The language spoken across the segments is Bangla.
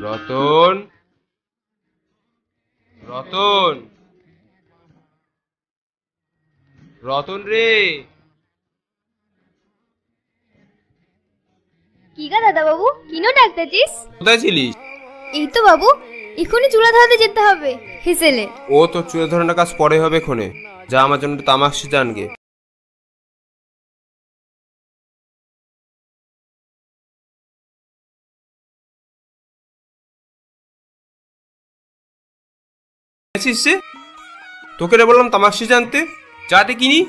রতন, রতন, রতন রে। কি গা দাদা বাবু, কিনো ডাকতেছিস? কোথায় ছিলিস? এই তো বাবু, এখনই চুলা ধরাতে যেতে হবে হেসেলে। ও তো চুলে ধরানোর কাজ পরে হবে ক্ষণে। যা আমার জন্য তামাক সিজা আনগে। তোকে রে বললাম তামাক সিজা আনতে, যাতে কিনি।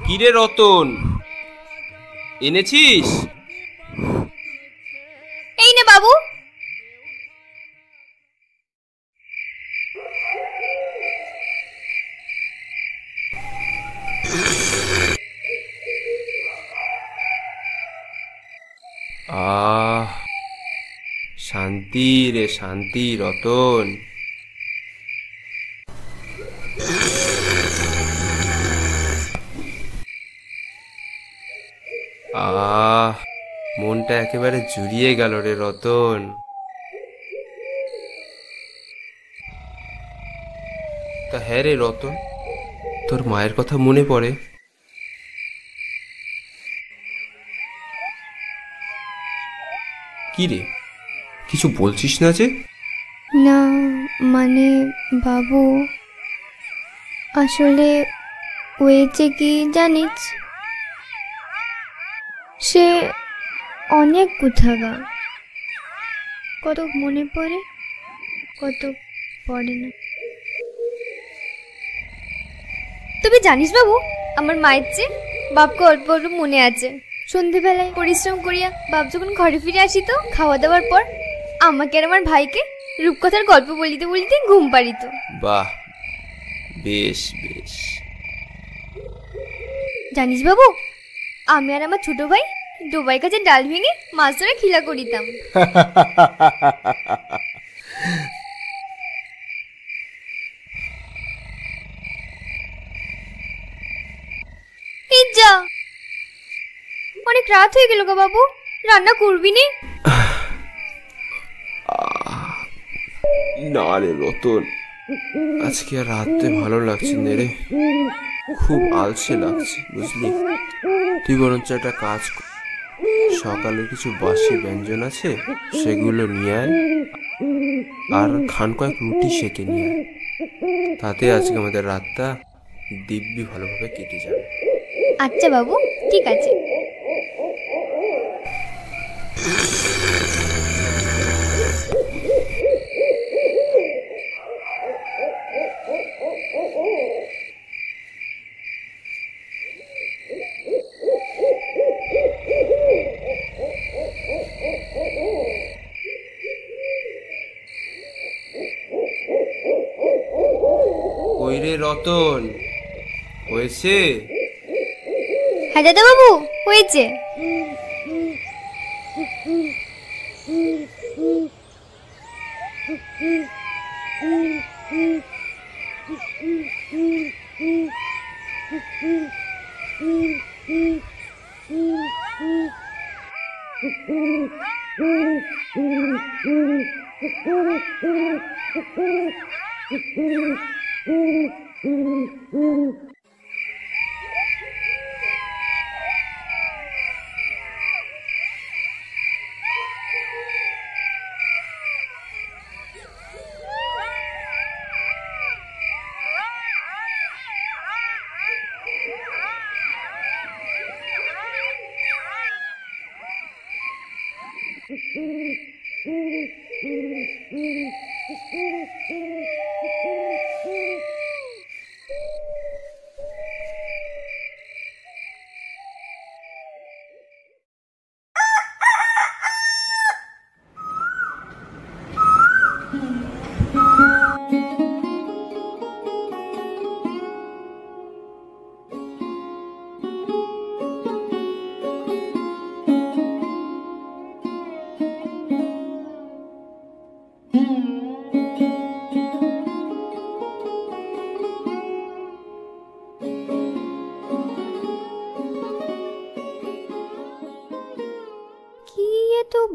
কিরে রতন, এনেছিস? এই নে বাবু। আহ, শান্তি রে শান্তি রতন। আহ, মনটা একেবারে জুড়িয়ে গেল রে রতন। তা হ্যাঁ রে রতন, তোর মায়ের কথা মনে পড়ে? কি রে, কিছু বলছিস না যে? না মানে বাবু, আসলে হয়েছে কি জানিস, সে অনেক কোথাগা, কত মনে পড়ে কত পড়ে না। তবে জানিস বাবু, আমার মায়ের চেয়ে বাপকে অল্প অল্প মনে আছে। সন্ধেবেলায় পরিশ্রম করিয়া বাপ যখন ঘরে ফিরে আসিত খাওয়া দাওয়ার পর, আমাকে আর আমার ভাইকে রূপকথার গল্প বলিতে বলিতে ঘুম পাড়িত। বাহ, বেশ বেশ। জানিস বাবু, আমি আর আমার ছোট ভাই ডোবাই কাছে ডাল ভেঙে মাছ ধরে খিলা করিতাম। এই যা, অনেক রাত হয়ে গেল গো বাবু, রান্না করবি নি? না রে রতন, আজকে আর রাতে ভালো লাগছে না রে, খুব আলসে লাগছে বুঝলি। তুই বরঞ্চ একটা কাজ কর, সকালে কিছু বাসি ব্যঞ্জন আছে সেগুলো নিয়ে আয়, আর খান কয়েক রুটি সেকে নিয়ে আয়। তাতে আজকে আমাদের রাতটা দিব্যি ভালোভাবে কেটে যাবে। আচ্ছা বাবু, ঠিক আছে। ওই রে রতন, হয়েছে? হ্যাঁ দাদা বাবু, হয়েছে।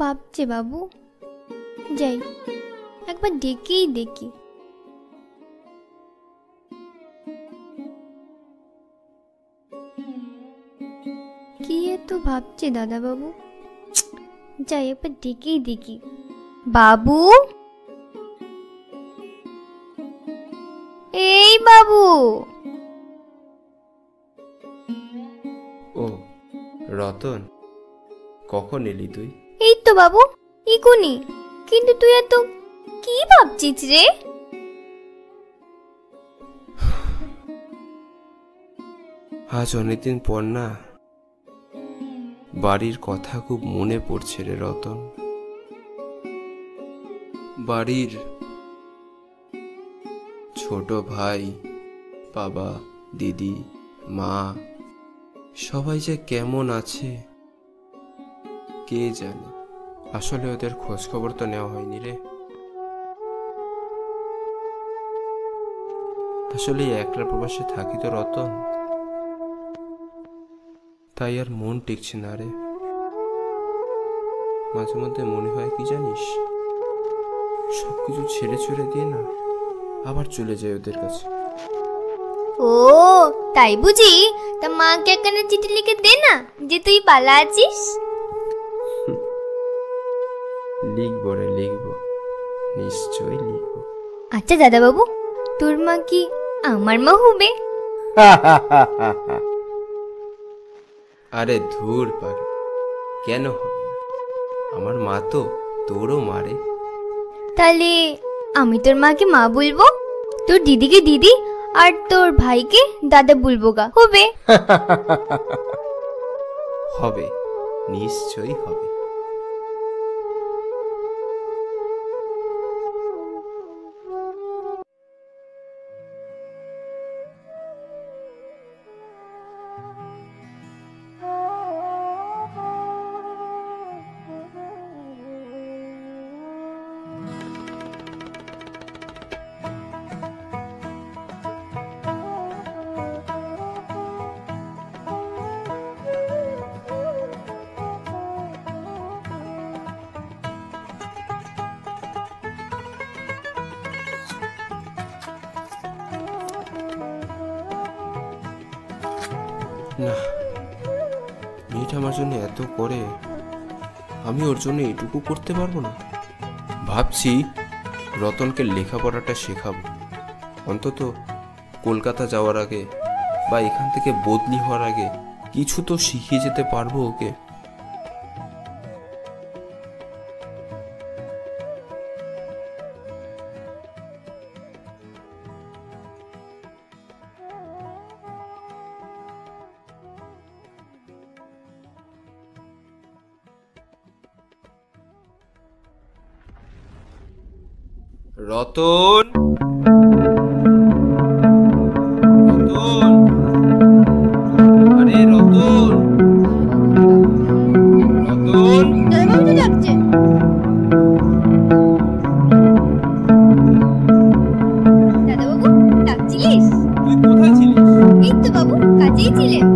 ভাবছে বাবু, যাই একবার ডেকেই দেখি। কি এত ভাবছে দাদা বাবু, যাই একবার ডেকেই দেখি। বাবু, এই বাবু। ও রতন, কখন এলি তুই? এই তো বাবু, এখুনি। কিন্তু তুই এত কি ভাবছিস রে? আজ অনেকদিন পর না বাড়ির কথা খুব মনে পড়ছে রে রতন। বাড়ির ছোট ভাই, বাবা, দিদি, মা সবাই যে কেমন আছে কে জানে। আসলে ওদের খোঁজ খবর তো নেওয়া হয়নি রে। আসলে একলা প্রবাসে থাকি তো রতন, তাই আর মন টিকছে না রে। মাঝে মধ্যে মনে হয় কি জানিস, সবকিছু ছেড়ে ছুড়ে দিয়ে না আবার চলে যায় ওদের কাছে। ও তাই বুঝি? তা মাকে একখানা চিঠি লিখে দে না যে তুই পালা আছিস। লিখবো রে, লিখবো, নিশ্চয়ই লিখবো। আচ্ছা দাদা বাবু, তোর মা কি আমার মা হবে? আরে ধুর পাগল, কেন হবে না? আমার মা তো তোরও মারে। তাহলে আমি তোর মাকে মা বলবো, তোর দিদিকে দিদি, আর তোর ভাইকে দাদা বলবো গা, হবে? হবে, নিশ্চয়ই হবে। না, মেয়েটা আমার জন্য এত করে, আমি ওর জন্য এটুকু করতে পারবো না? ভাবছি রতনকে লেখাপড়াটা শেখাবো, অন্তত কলকাতা যাওয়ার আগে বা এখান থেকে বদলি হওয়ার আগে কিছু তো শিখিয়ে যেতে পারবো ওকে। রতন, রতন, আরে রতন, রতন। দাদা বাবু তো ডাকছে। দাদা বাবু ডাকছিলিস? তুই কোথায় ছিলিস? এই তো বাবু, কাজেই ছিলেন।